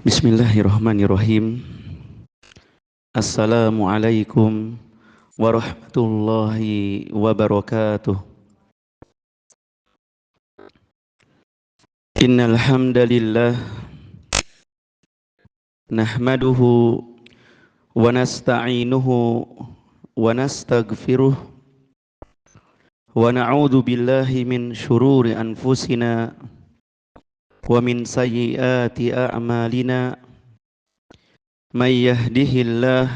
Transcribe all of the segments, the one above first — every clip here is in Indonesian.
Bismillahirrahmanirrahim. Assalamualaikum warahmatullahi wabarakatuh. Innal hamdalillah nahmaduhu wa nasta'inuhu wa nastaghfiruh wa na'udzu billahi min syururi anfusina wa min sayyiati a'malina. May yahdihillah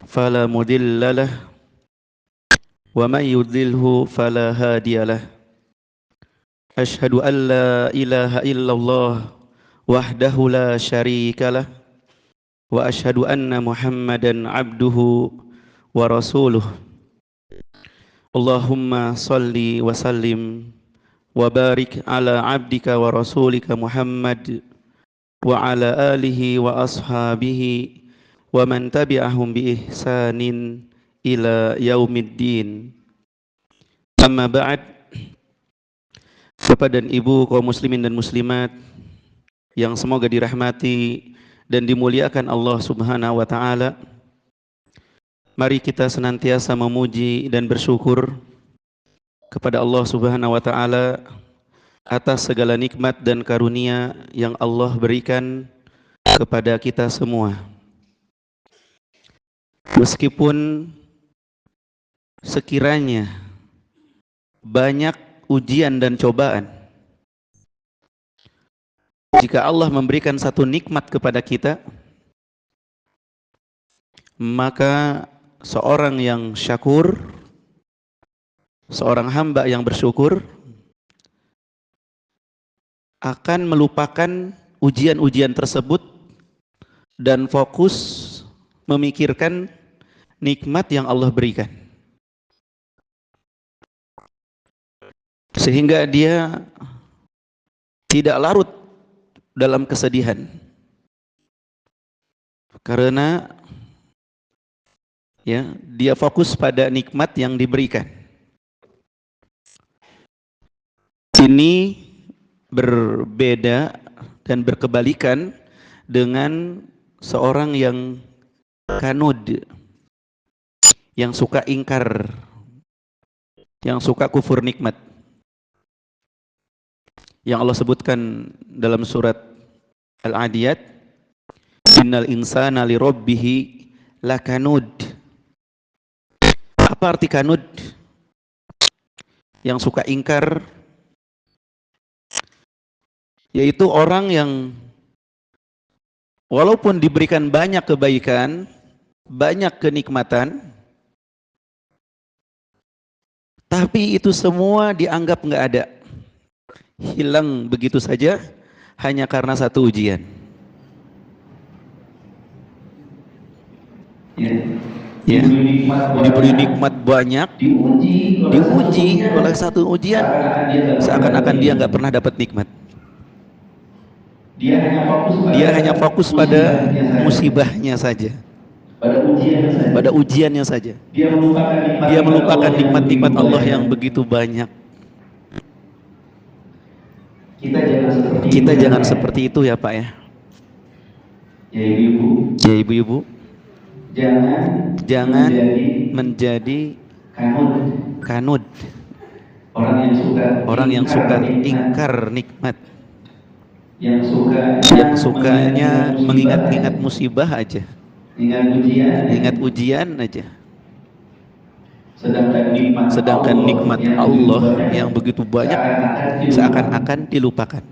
fala mudilla lah wa may yudlilhu fala hadiyalah. Asyhadu an la ilaha illallah wahdahu la syarikalah wa asyhadu anna Muhammadan abduhu wa rasuluh. Allahumma salli wa sallim wa barik ala abdika wa rasulika Muhammad wa ala alihi wa ashabihi wa man tabi'ahum bi ihsanin ila yaumiddin. Amma ba'd. Bapak dan Ibu kaum muslimin dan muslimat yang semoga dirahmati dan dimuliakan Allah Subhanahu wa taala. Mari kita senantiasa memuji dan bersyukur kepada Allah Subhanahu wa taala atas segala nikmat dan karunia yang Allah berikan kepada kita semua. Meskipun sekiranya banyak ujian dan cobaan, jika Allah memberikan satu nikmat kepada kita, maka seorang yang syakur, seorang hamba yang bersyukur akan melupakan ujian-ujian tersebut dan fokus memikirkan nikmat yang Allah berikan, sehingga dia tidak larut dalam kesedihan karena dia fokus pada nikmat yang diberikan. Ini berbeda dan berkebalikan dengan seorang yang kanud, yang suka ingkar, yang suka kufur nikmat, yang Allah sebutkan dalam surat Al-Adiyat, innal insana li rabbihi lakanud. Apa arti kanud? Yang suka ingkar, yaitu orang yang walaupun diberikan banyak kebaikan, banyak kenikmatan, tapi itu semua dianggap nggak ada, hilang begitu saja hanya karena satu ujian. Diberi nikmat banyak, diuji oleh satu ujian, seakan-akan dia nggak pernah dapat nikmat. Dia hanya fokus pada musibahnya saja, pada ujiannya saja. Dia melupakan nikmat-nikmat Allah yang begitu banyak. Kita jangan seperti itu ya Pak ya. Ya ibu-ibu, jangan menjadi kanud, orang yang suka ingkar nikmat, yang sukanya mengingat-ingat musibah aja, ingat ujian aja. Sedangkan nikmat Allah yang begitu banyak seakan-akan dilupakan.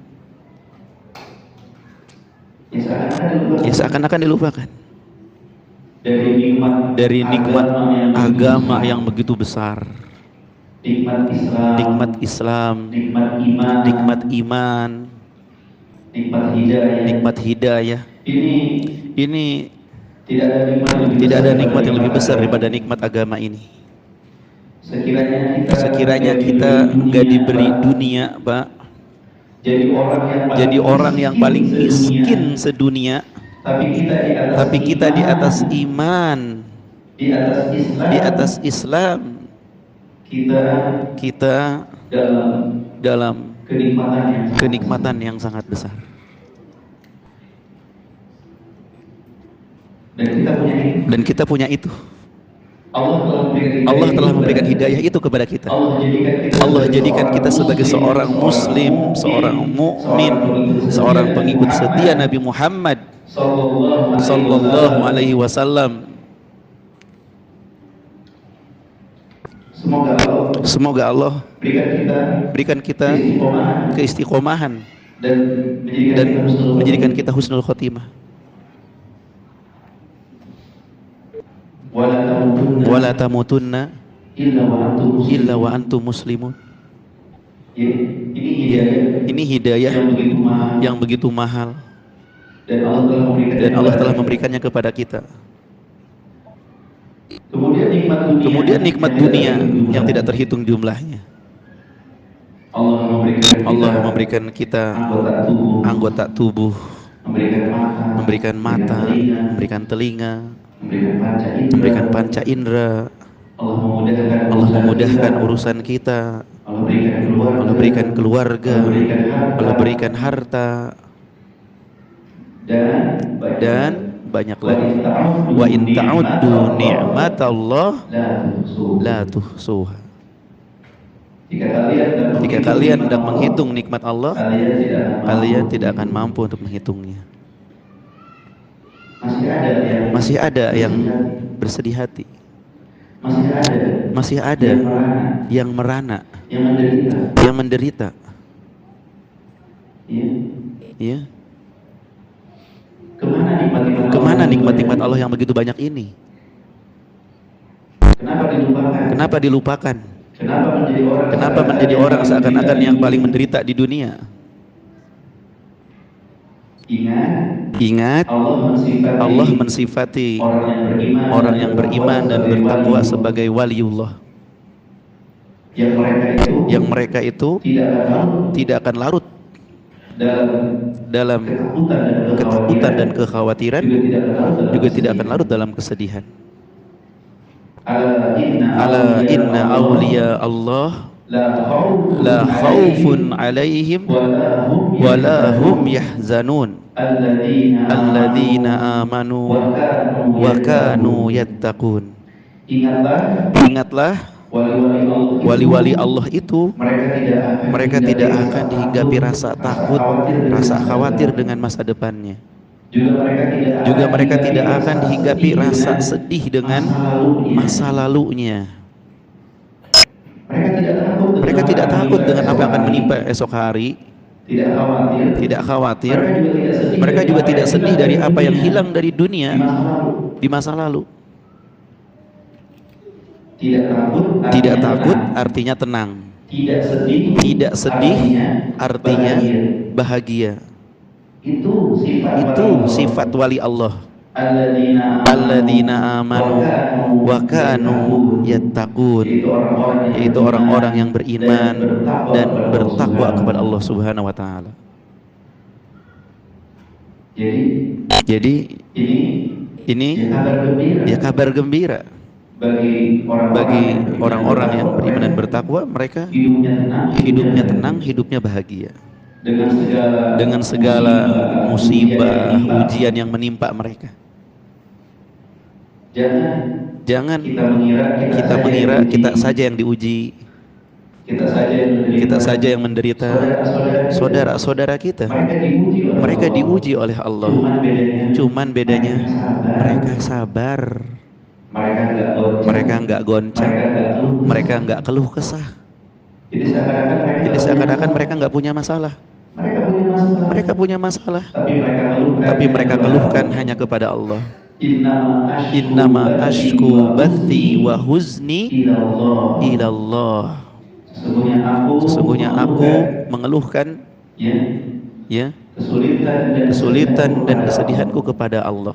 Seakan-akan dilupakan. Dari nikmat agama yang begitu besar, nikmat Islam, nikmat iman, nikmat hidayah. Ini tidak ada nikmat yang lebih besar daripada nikmat agama ini. Sekiranya kita nggak diberi dunia, Pak, jadi orang yang paling miskin sedunia, tapi kita di atas iman, di atas Islam, kita dalam kenikmatan yang sangat besar. Dan kita punya itu. Allah telah memberikan hidayah itu kepada kita. Allah jadikan kita sebagai seorang muslim, seorang mukmin, seorang pengikut setia Nabi Muhammad sallallahu alaihi wasallam. Semoga Allah berikan kita keistiqomahan dan menjadikan kita husnul khotimah. Wala tamutunna illa wa antum muslimun. Ini hidayah yang begitu mahal dan Allah telah memberikannya kepada kita. Kemudian nikmat dunia yang tidak terhitung jumlahnya. Allah memberikan kita anggota tubuh, memberikan mata, memberikan telinga, memberikan panca indera. Allah memudahkan urusan kita. Allah berikan keluarga, Allah berikan harta, dan banyak lagi. Wa in ta'uddu ni'matallah la tuhsuha. Jika kalian hendak menghitung nikmat Allah, kalian tidak akan mampu untuk menghitungnya. Masih ada yang bersedih hati. Masih ada yang merana, yang menderita. Ya. Kemana nikmat-nikmat Allah yang begitu banyak ini? Kenapa dilupakan? Kenapa menjadi orang seakan-akan yang paling menderita di dunia? Ingat, Allah mensifati orang yang beriman dan bertakwa sebagai waliullah. Yang mereka itu tidak akan larut dalam ketakutan dan kekhawatiran, juga tidak akan larut dalam kesedihan. Ala inna awliya Allah la khawfun alaihim wa la hum yahzanun alladzina amanu wa kanu yattaqun. Ingatlah, wali-wali Allah itu mereka tidak akan dihinggapi rasa takut, rasa khawatir dengan masa depannya. Juga mereka tidak akan dihinggapi rasa sedih dengan masa lalunya. Mereka tidak takut dengan apa yang akan menimpa esok hari. Tidak khawatir. Mereka juga tidak sedih dari apa yang hilang dari dunia di masa lalu. Tidak takut artinya tenang. Tidak sedih artinya bahagia. Itu sifat wali Allah. Alladzina amanu wa kanu yattaqun. Itu orang-orang yang beriman dan bertakwa kepada Allah Subhanahu wa taala. Jadi ini ya kabar gembira bagi orang-orang yang beriman dan bertakwa. Mereka hidupnya tenang, hidupnya bahagia dengan segala musibah, ujian yang menimpa mereka. Jangan kita mengira kita saja yang diuji, kita saja yang menderita. Saudara-saudara kita mereka diuji oleh Allah. Cuman bedanya mereka sabar. Mereka enggak goncang, mereka enggak keluh kesah. Jadi seakan-akan mereka enggak punya masalah. Mereka punya masalah, tapi mereka keluhkan hanya kepada Allah. Innama ashku bathi wa huzni ilallah. Sesungguhnya aku mengeluhkan ya kesulitan dan kesedihanku kepada Allah.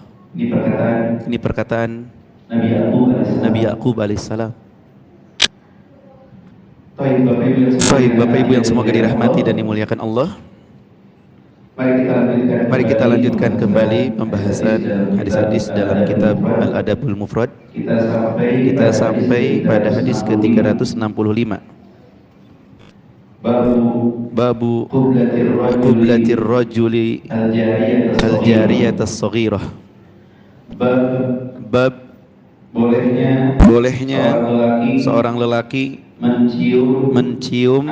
Ini perkataan Nabi Yaqub alaihissalam. Baik Bapak Ibu yang semoga dirahmati dan dimuliakan Allah, mari kita lanjutkan kembali pembahasan hadis-hadis dalam kitab Al-Adabul Mufrad. Kita sampai pada hadis ke-365. Babu qublatir rajuli al-jariyatas saghirah. Bab bolehnya seorang lelaki mencium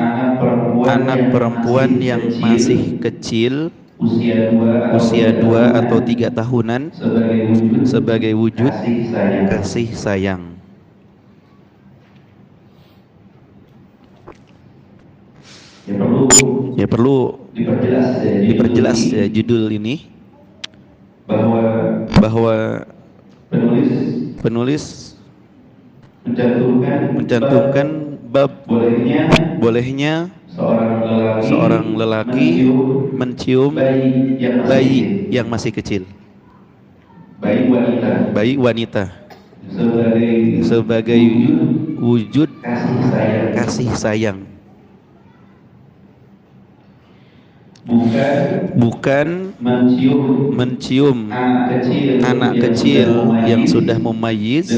anak perempuan yang masih kecil usia 2 atau 3 tahunan sebagai wujud kasih sayang. Ya perlu diperjelas ya, judul ini bahwa penulis mencantumkan bab bolehnya seorang lelaki mencium bayi yang masih kecil, bayi wanita sebagai wujud kasih sayang. Bukan mencium anak kecil yang sudah mumayyiz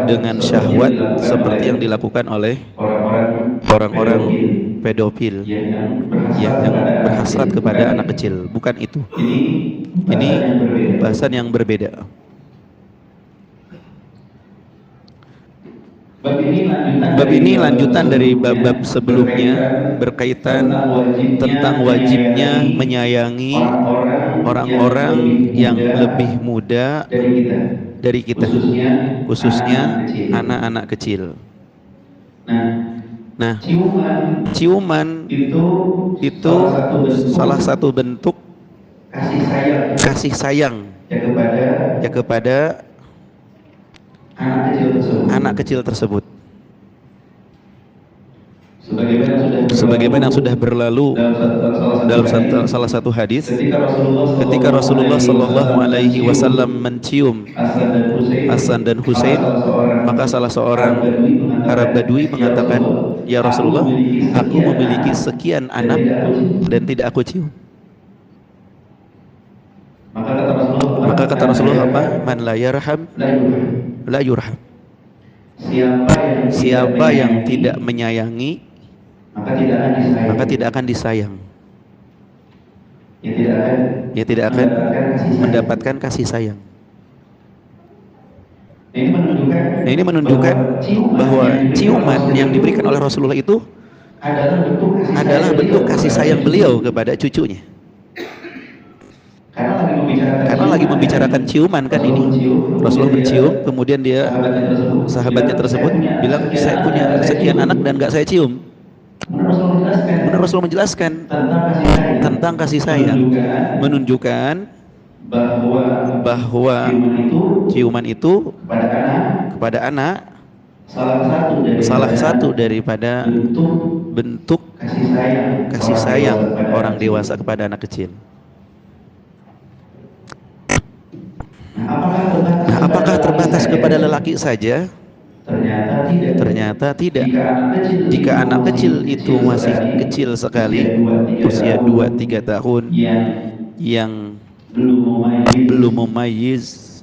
dengan syahwat seperti yang dilakukan oleh orang-orang pedofil yang berhasrat kepada anak kecil. Bukan itu. Ini bahasan yang berbeda. Bab ini lanjutan dari bab-bab sebelumnya berkaitan tentang wajibnya menyayangi orang-orang yang lebih muda dari kita, khususnya anak-anak kecil. Nah, ciuman itu salah satu bentuk kasih sayang ya kepada anak kecil tersebut. Sebagaimana yang sudah berlalu dalam salah satu hadis, ketika Rasulullah Shallallahu Alaihi Wasallam mencium Hasan dan Husain, maka salah seorang Arab Badui mengatakan, "Ya Rasulullah, aku memiliki sekian anak dan tidak aku cium." Maka kata Rasulullah apa? Man la yarham la yurham. Siapa yang tidak menyayangi, maka tidak akan disayang. Dia tidak akan mendapatkan kasih sayang. Nah, ini menunjukkan bahwa ciuman yang diberikan oleh Rasulullah itu adalah bentuk kasih sayang beliau kepada cucunya. Karena lagi membicarakan ciuman kan ini. Rasulullah mencium, kemudian dia sahabatnya tersebut bilang, saya punya sekian anak dan gak saya cium. Kemudian Rasulullah menjelaskan tentang kasih sayang, menunjukkan bahwa ciuman itu kepada anak salah satu daripada bentuk kasih sayang orang dewasa kepada anak kecil. Nah, apakah terbatas kepada lelaki saja? Ternyata tidak. Jika anak kecil itu masih kecil sekali, usia 2-3 tahun, yang belum mumayyiz,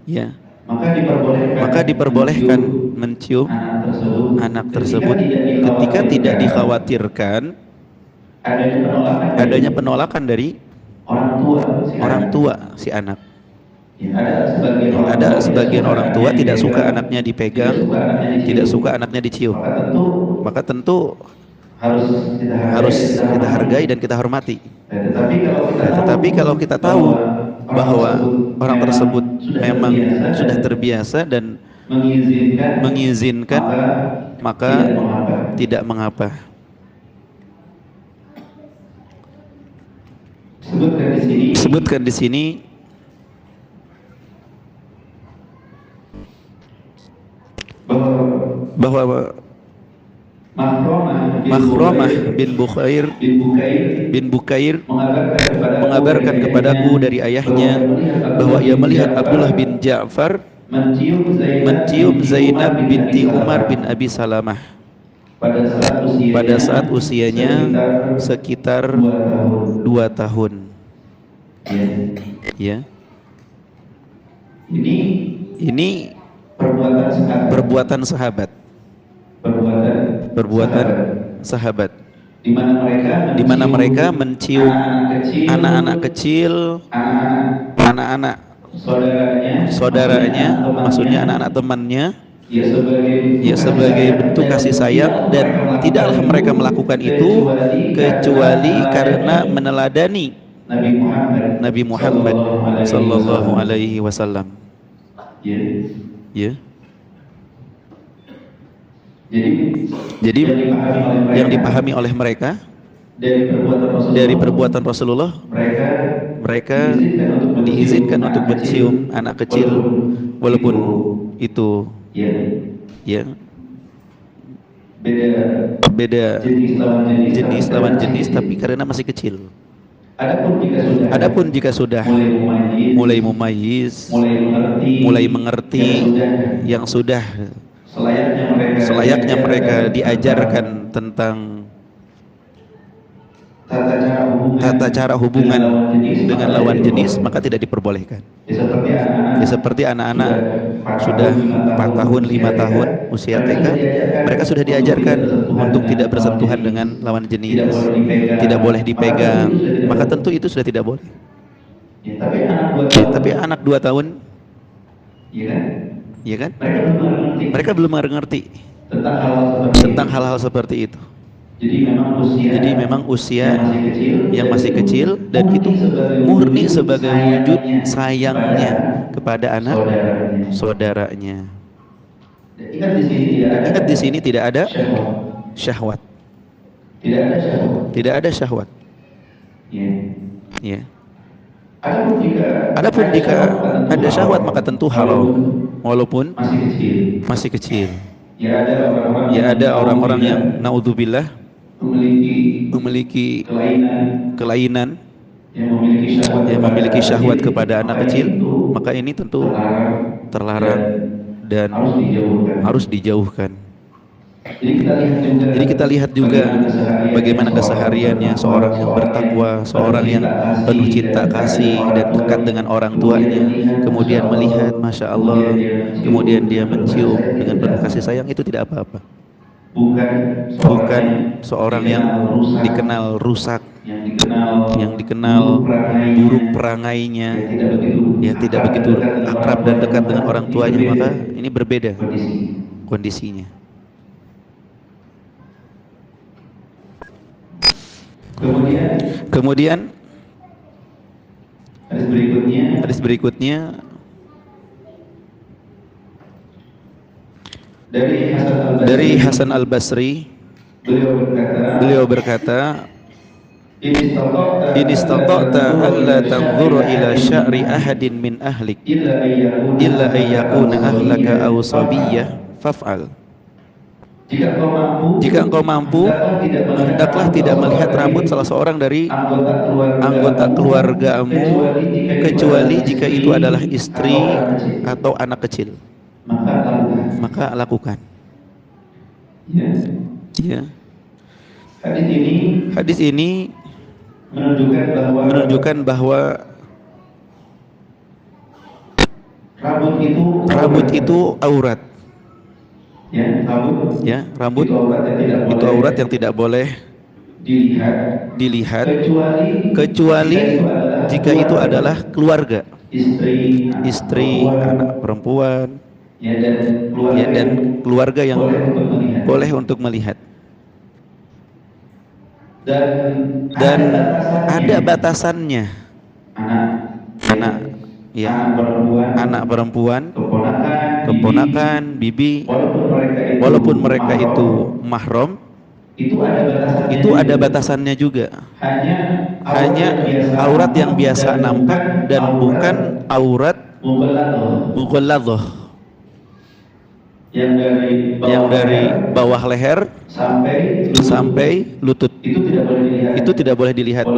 ya, maka diperbolehkan mencium anak tersebut ketika tidak dikhawatirkan adanya penolakan dari orang tua si anak. Ada sebagian orang tua tidak suka anaknya dipegang, tidak suka anaknya dicium. Maka tentu harus kita hargai dan kita hormati. Tetapi kalau kita tahu bahwa orang tersebut memang sudah terbiasa dan mengizinkan, maka tidak mengapa. Sebutkan di sini bahwa Makhramah bin Bukair mengabarkan kepadaku dari ayahnya bahwa ia melihat Abdullah bin Ja'far mencium Zainab binti Umar bin Abi Salamah pada saat usianya sekitar 2 tahun. Ya. Ini perbuatan sahabat. Perbuatan sahabat. Di mana mereka mencium anak-anak kecil, anak-anak saudaranya, maksudnya anak-anak temannya, ya sebagai bentuk kasih sayang, dan tidaklah mereka melakukan itu kecuali karena meneladani Nabi Muhammad sallallahu alaihi wasallam. Ya. Jadi yang dipahami oleh mereka dari perbuatan Rasulullah, mereka diizinkan untuk mencium anak kecil walaupun itu ya beda jenis lawan jenis, tapi karena masih kecil. Adapun jika sudah mulai mumayyiz, mulai mengerti, yang sudah selayaknya mereka diajarkan tentang tata cara hubungan dengan lawan jenis, maka tidak diperbolehkan. Ya, seperti anak-anak sudah 4 tahun, 5 tahun usia TK, mereka sudah diajarkan untuk tidak bersentuhan dengan lawan jenis, tidak boleh dipegang, maka tentu itu sudah tidak boleh. Tapi anak 2 tahun, ya kan? Mereka belum mengerti tentang hal-hal seperti itu. Jadi memang usia yang masih kecil, dan itu murni sebagai wujud sayangnya kepada anak saudaranya. Ingat di sini tidak ada syahwat. Tidak ada syahwat. Ya. Adapun jika ada syahwat, maka tentu haram walaupun masih kecil. Ya, ada orang-orang yang naudzubillah memiliki kelainan, yang memiliki syahwat kepada anak kecil, maka ini tentu terlarang dan harus dijauhkan. Jadi kita lihat juga bagaimana kesehariannya seorang yang bertakwa, seorang yang penuh cinta kasih dan dekat dengan orang tuanya, kemudian melihat Masya Allah, kemudian dia mencium dengan penuh kasih sayang, itu tidak apa-apa. Bukan seorang yang dikenal rusak, yang dikenal buruk perangainya, ya tidak begitu akrab dan dekat dengan orang tuanya, maka ini berbeda kondisinya. Kemudian hadis berikutnya dari Hasan Al-Basri, beliau berkata, "In istata'ta alla tanzura ila sya'ri ahadin min ahlik illa ayyakuna ahlaka aw sabiyyah faf'al." Jika engkau mampu, hendaklah tidak melihat rambut salah seorang dari anggota keluargamu, kecuali jika itu adalah istri atau anak kecil, maka lakukan. Ya. Hadis ini menunjukkan bahwa rambut itu aurat. Rambut itu aurat yang tidak boleh dilihat kecuali jika itu adalah keluarga, istri, anak perempuan, dan keluarga yang boleh untuk melihat. Dan ada batasannya. Anak perempuan, keponakan, bibi, walaupun mereka itu mahram, itu ada batasannya juga. Hanya aurat yang biasa nampak dan bukan aurat mughalladhah, yang dari bawah leher sampai lutut. Itu tidak boleh dilihat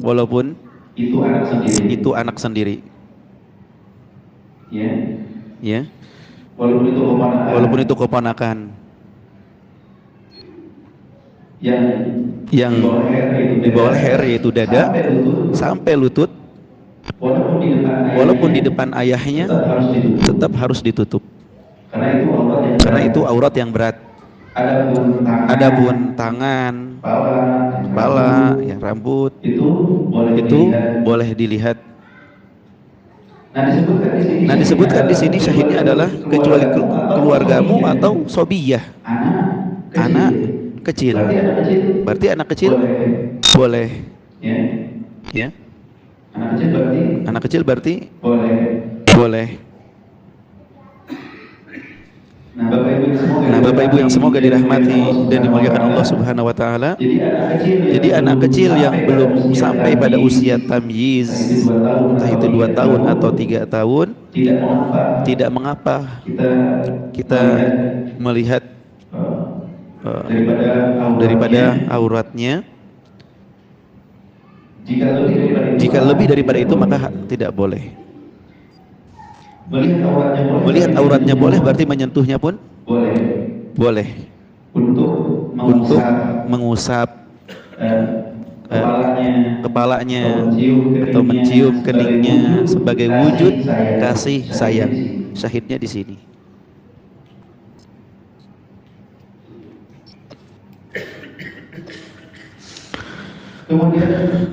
walaupun itu anak sendiri. Ya. Walaupun itu keponakan. Yang di bawah leher yaitu dada sampai lutut, walaupun di depan ayahnya tetap harus ditutup. Karena itu aurat yang berat. Adapun tangan, kepala, ya, rambut itu boleh dilihat. Nah, disebutkan di sini syahidnya adalah kecuali keluargamu atau sobiyah, anak kecil. Berarti anak kecil boleh. Ya. Anak kecil berarti boleh. Nah, Bapak Ibu yang semoga dirahmati dan dimuliakan Allah Subhanahu wa taala. Jadi anak kecil yang belum sampai pada usia tamyiz, entah itu 2 tahun atau 3 tahun, tidak mengapa kita melihat daripada auratnya. Jika lebih daripada itu maka tidak boleh. Melihat auratnya boleh, berarti menyentuhnya pun boleh. Untuk mengusap kepalanya atau mencium keningnya sebagai wujud kasih sayang. Syahidnya di sini.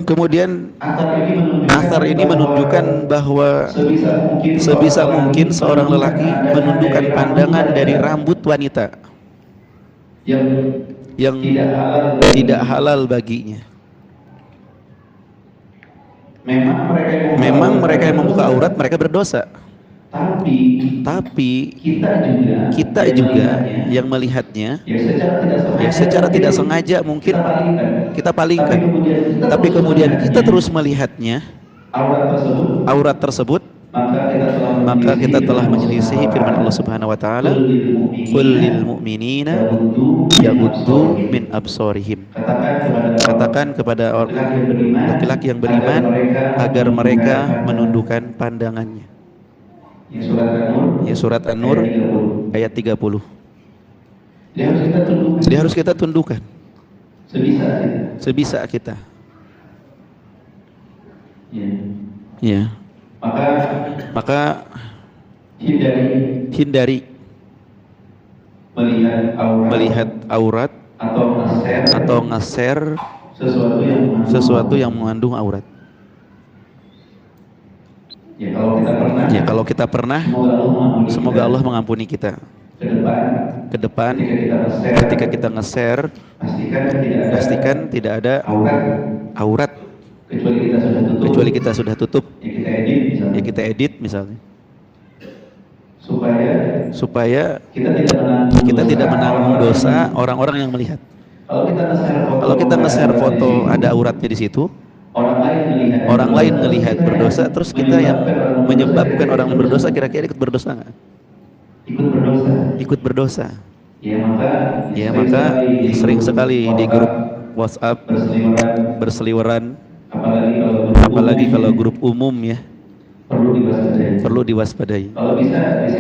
Kemudian athar ini menunjukkan bahwa sebisa mungkin seorang lelaki menundukkan pandangan dari rambut wanita yang tidak halal baginya. Memang mereka yang membuka aurat mereka berdosa. Tapi kita juga yang melihatnya ya secara tidak sengaja mungkin kita palingkan. Tapi kemudian kita terus melihatnya aurat tersebut, maka kita telah menyelisihi firman Allah Subhanahu wa taala, "Qul lil mu'minina yaghuddu min absarihim." Katakan kepada laki-laki yang beriman agar mereka menundukkan pandangannya. Ya, surat An-Nur ayat 30. Jadi harus kita tundukkan sebisa kita. Ya. Maka hindari melihat aurat atau nge-share sesuatu yang mengandung aurat. Ya, kalau kita pernah, semoga Allah mengampuni kita. Ke depan, ketika kita nge-share, pastikan tidak ada aurat, kecuali kita sudah tutup. Ya, kita edit misalnya, supaya kita tidak menanggung dosa orang-orang yang melihat. Kalau kita nge-share foto ada auratnya di situ, orang lain melihat berdosa, terus kita yang menyebabkan orang berdosa, kira-kira ikut berdosa nggak? Ikut berdosa. Ya maka sering sekali di grup WhatsApp berseliweran, apalagi kalau grup umum ya, perlu diwaspadai.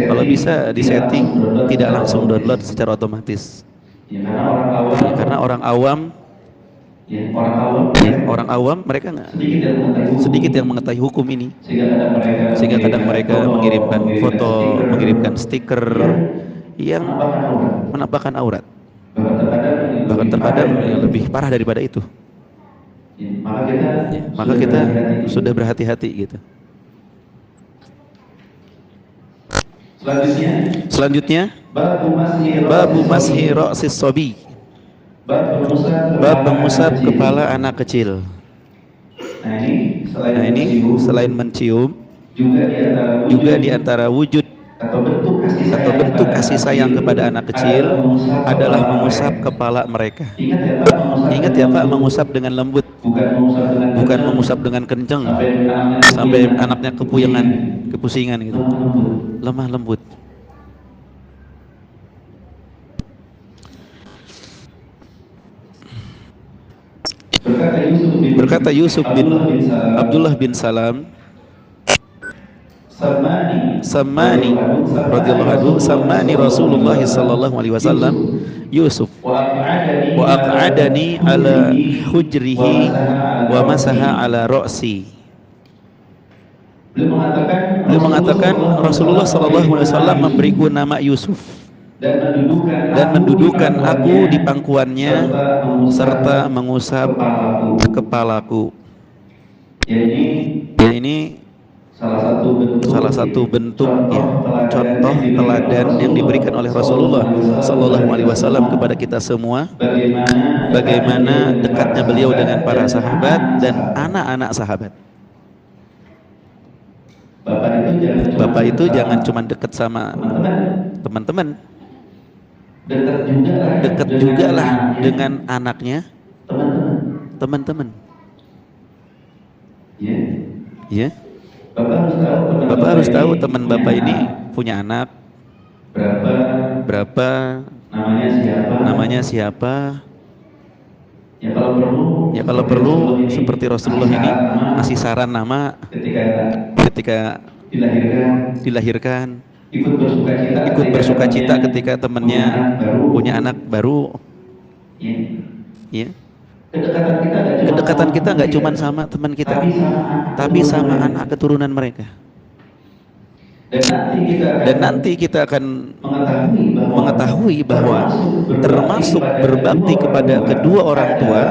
Kalau bisa disetting tidak langsung download secara otomatis. Karena orang awam mereka nggak sedikit yang mengetahui hukum ini, sehingga kadang mereka mengirimkan foto, mengirimkan stiker yang menampakkan aurat, bahkan terkadang lebih parah daripada itu. Maka kita sudah berhati-hati gitu. Selanjutnya babu mashi ra'sis sabi, bab mengusap kepala anak kecil. Nah ini selain mencium, juga di antara wujud atau bentuk kasih sayang kepada anak kecil adalah mengusap kepala mereka. Ingat ya Pak, mengusap dengan lembut, bukan mengusap dengan kencang sampai anaknya kepusingan gitu. Lemah lembut. Berkata Yusuf bin Abdullah bin Salam, Sammani radhiyallahu anhu, sammani Rasulullah sallallahu alaihi wasallam Yusuf wa aq'adani ala hujrihi wa masaha ala ra'si. Beliau mengatakan Rasulullah sallallahu alaihi wasallam memberiku nama Yusuf dan mendudukan aku di pangkuannya serta mengusap kepalaku. Ini salah satu bentuk ya, contoh teladan yang diberikan oleh Rasulullah Sallallahu Alaihi Wasallam kepada kita semua, bagaimana dekatnya beliau dengan para sahabat dan anak-anak sahabat. Bapak itu jangan cuma dekat sama teman-teman, dekat juga lah dengan anaknya teman-teman. Ya, Bapak harus tahu teman Bapak ini punya anak berapa, namanya siapa. Ya kalau perlu seperti Rasulullah ini ngasih saran nama ketika dilahirkan, ikut bersuka cita ketika temannya punya anak baru. Ya. Kedekatan kita nggak cuma sama teman kita, tapi sama anak keturunan mereka. Dan nanti kita akan mengetahui bahwa termasuk berbakti kepada kedua orang tua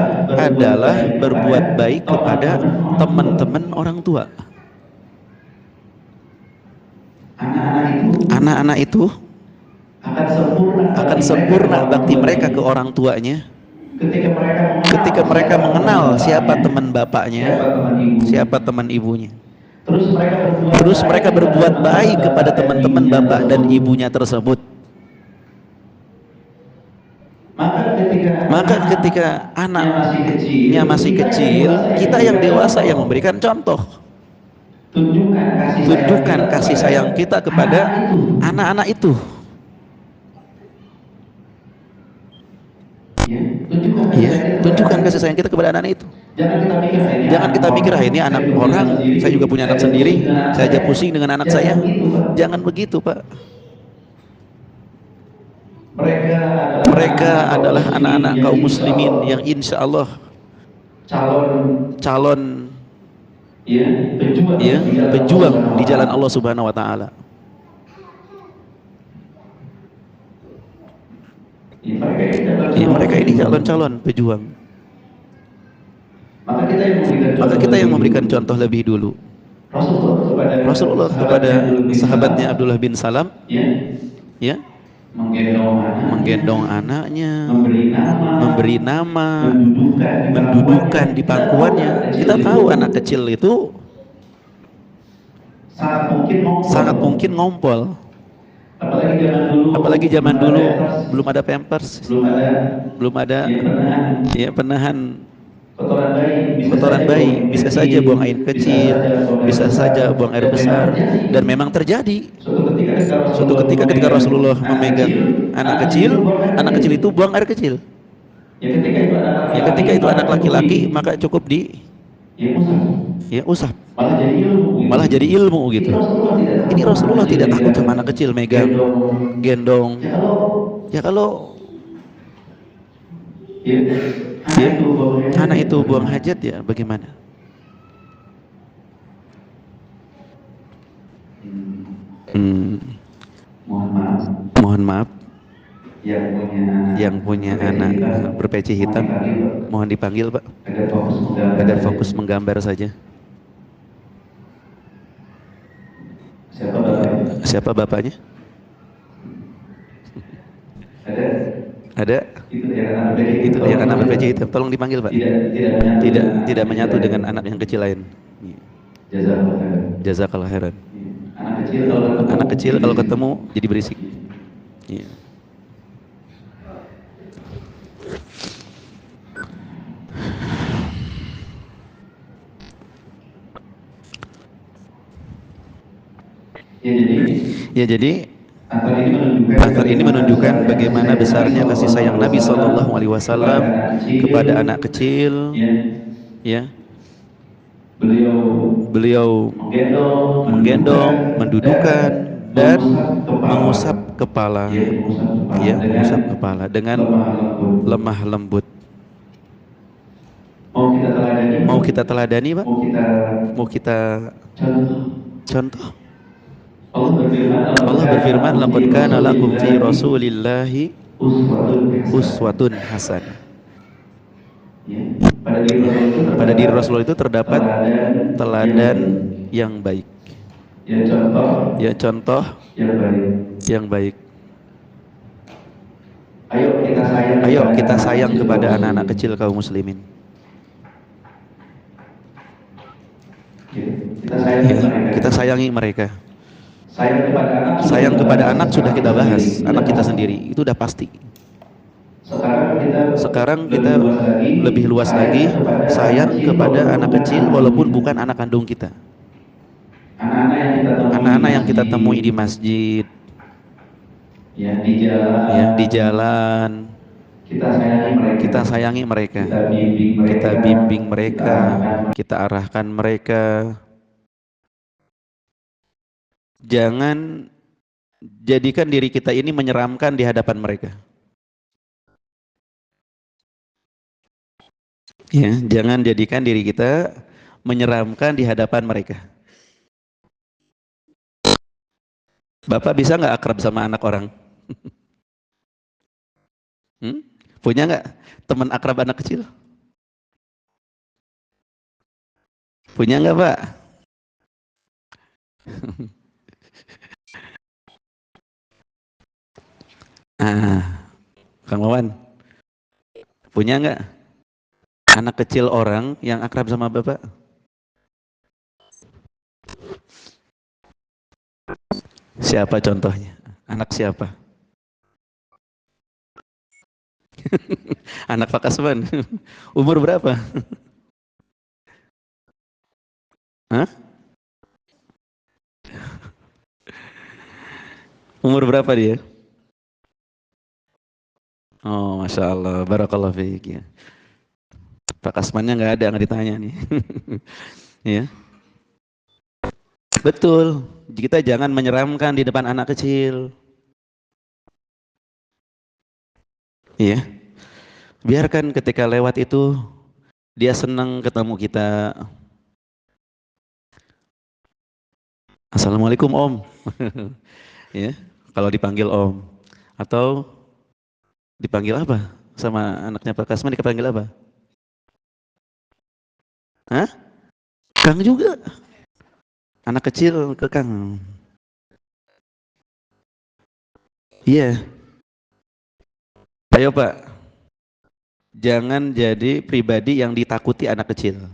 adalah berbuat baik kepada teman-teman orang tua. Anak-anak itu akan sempurna bakti mereka ke orang tuanya ketika mereka mengenal siapa teman bapaknya, siapa teman ibunya. Terus mereka berbuat baik kepada teman-teman bapak dan ibunya tersebut. Maka ketika anaknya masih kecil, kita yang dewasa yang memberikan contoh. Tunjukkan kasih sayang kita kepada anak-anak itu. Tunjukkan kasih sayang kita kepada anak-anak itu. Jangan kita pikir ini anak orang, saya juga punya anak sendiri, saya aja pusing dengan anak saya. Jangan begitu, Pak. Mereka adalah anak-anak kaum muslimin yang insya Allah calon pejuang di jalan Allah Subhanahu wa Ta'ala. Mereka ini calon-calon pejuang. Maka kita yang memberikan contoh lebih dulu. Rasulullah kepada sahabatnya Abdullah bin Salam, ya, menggendong anaknya, memberi nama, mendudukan di pangkuannya. Kita tahu anak kecil itu sangat mungkin ngompol. Apalagi zaman dulu belum ada Pampers, belum ada ya penahan kotoran bayi, bisa saja buang air kecil, bisa saja buang air besar, dan memang terjadi. Suatu ketika Rasulullah memegang anak kecil itu buang air kecil. Ya ketika itu anak laki-laki, maka cukup usap. Malah jadi ilmu gitu. Ini Rasulullah tidak takut sama anak kecil megang, gendong. Ya kalau anak itu buang hajat, ya bagaimana? Mohon maaf. Yang punya anak berpeci hitam, mohon dipanggil, Pak, agar fokus menggambar saja. Siapa bapaknya? Ada? Itu yang anak berpeci hitam. Tolong dipanggil, Pak. Tidak menyatu dengan anak yang kecil lain. Jazakallah khairan. Anak kecil kalau ketemu jadi berisik. Iya. Ya jadi asar ini menunjukkan bagaimana besarnya kasih sayang Nabi Sallallahu Alaihi Wasallam kepada anak kecil. Ya, beliau menggendong, mendudukan dan mengusap kepala. Ya, mengusap kepala dengan lemah lembut. Mau kita teladani, Pak? Mau kita contoh? Allah berfirman, laqad kana lakum fi Rasulillahi uswatun hasanah. Pada diri Rasulullah itu terdapat teladan yang baik. Ya contoh yang baik. yang baik. Ayo kita sayang kepada anak-anak kecil kaum muslimin. Ya, kita sayangi mereka. Sayang kepada anak sudah kita bahas, anak kita sendiri itu udah pasti. Sekarang kita lebih luas lagi, sayang kepada anak kecil walaupun bukan anak kandung kita. Anak-anak yang kita temui di masjid, ya di jalan, kita sayangi mereka, kita bimbing mereka, kita arahkan mereka. Jangan jadikan diri kita ini menyeramkan di hadapan mereka. Ya, jangan jadikan diri kita menyeramkan di hadapan mereka. Bapak bisa nggak akrab sama anak orang? Punya nggak teman akrab anak kecil? Punya nggak, Pak? Kang Wawan, punya nggak anak kecil orang yang akrab sama Bapak? Siapa contohnya? Anak siapa? Anak Pak Kasman. Umur berapa? Hah? Umur berapa dia? Oh, Masya Allah, barakallah fiik ya. Pak Kasmannya nggak ditanya nih. Ya, betul. Kita jangan menyeramkan di depan anak kecil. Ya, biarkan ketika lewat itu dia senang ketemu kita. Assalamualaikum Om. Ya, kalau dipanggil Om. Atau dipanggil apa? Sama anaknya Pak Kasman dipanggil apa? Hah? Kang juga. Anak kecil ke Kang. Iya. Ayo Pak. Jangan jadi pribadi yang ditakuti anak kecil.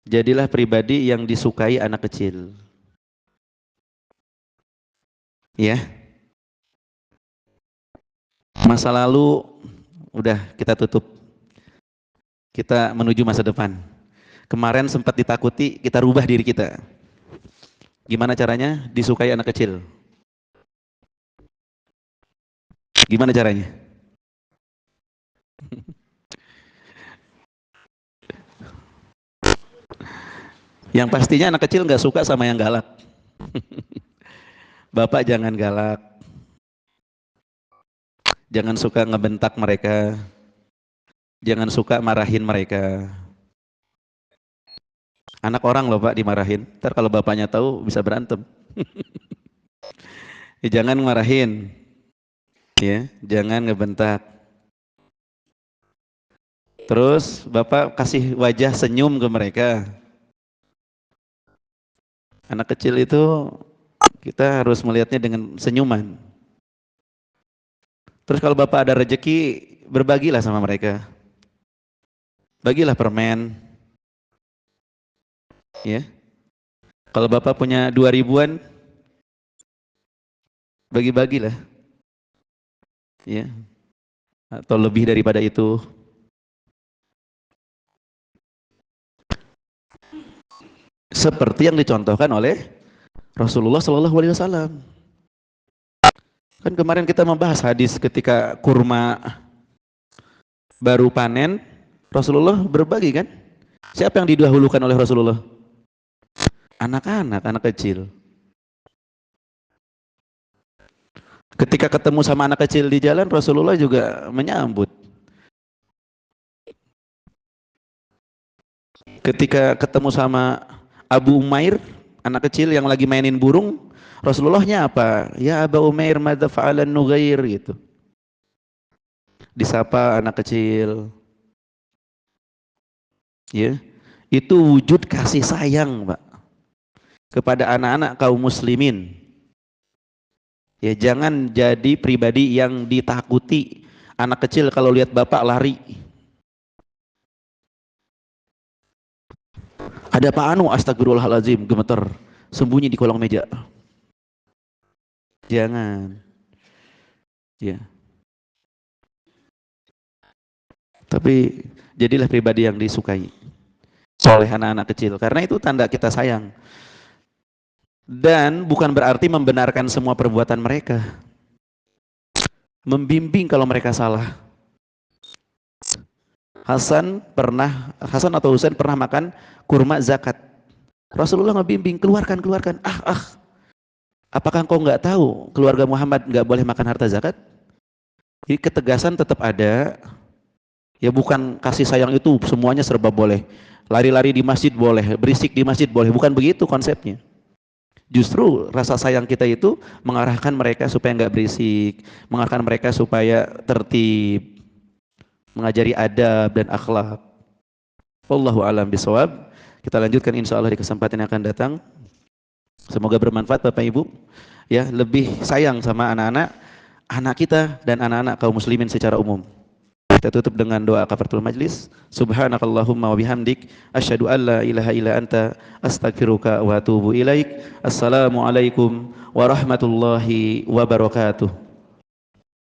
Jadilah pribadi yang disukai anak kecil. Ya. Masa lalu udah kita tutup. Kita menuju masa depan. Kemarin sempat ditakuti, kita rubah diri kita. Gimana caranya? Disukai anak kecil. Gimana caranya? Yang pastinya anak kecil nggak suka sama yang galak. Bapak jangan galak. Jangan suka ngebentak mereka. Jangan suka marahin mereka. Anak orang loh Pak dimarahin. Ntar kalau bapaknya tahu bisa berantem. Ya, jangan marahin. Ya, jangan ngebentak. Terus Bapak kasih wajah senyum ke mereka. Anak kecil itu kita harus melihatnya dengan senyuman. Terus kalau Bapak ada rezeki, berbagilah sama mereka. Bagilah permen. Ya. Kalau Bapak punya 2.000-an, bagi-bagilah. Ya. Atau lebih daripada itu. Seperti yang dicontohkan oleh Rasulullah SAW. Kan kemarin kita membahas hadis ketika kurma baru panen, Rasulullah berbagi kan? Siapa yang didahulukan oleh Rasulullah? Anak-anak, anak kecil. Ketika ketemu sama anak kecil di jalan, Rasulullah juga menyambut. Ketika ketemu sama Abu Umair, anak kecil yang lagi mainin burung, Rasulullahnya apa? Ya Abu Umair, madza fa'alan Nughair gitu. Disapa anak kecil. Ya. Itu wujud kasih sayang, Pak. kepada anak-anak kaum muslimin. Ya, jangan jadi pribadi yang ditakuti. Anak kecil kalau lihat bapak lari. Ada Pak Anu, astagfirullahaladzim, gemeter, sembunyi di kolong meja. Jangan. Ya. Tapi jadilah pribadi yang disukai oleh anak-anak kecil, karena itu tanda kita sayang. Dan bukan berarti membenarkan semua perbuatan mereka. Membimbing kalau mereka salah. Hasan atau Husain pernah makan kurma zakat. Rasulullah ngebimbing, keluarkan. Apakah engkau nggak tahu keluarga Muhammad nggak boleh makan harta zakat? Jadi ketegasan tetap ada. Ya, bukan kasih sayang itu semuanya serba boleh. Lari-lari di masjid boleh, berisik di masjid boleh. Bukan begitu konsepnya. Justru rasa sayang kita itu mengarahkan mereka supaya nggak berisik, mengarahkan mereka supaya tertib, mengajari adab dan akhlak. Wallahu a'lam bishawab. Kita lanjutkan insya Allah di kesempatan yang akan datang. Semoga bermanfaat Bapak Ibu. Ya, lebih sayang sama anak kita dan anak-anak kaum muslimin secara umum. Kita tutup dengan doa kafaratul majlis. Subhanakallahumma wa bihamdik asyhadu an la ilaha illa anta astaghfiruka wa atubu ilaik. Assalamualaikum warahmatullahi wabarakatuh.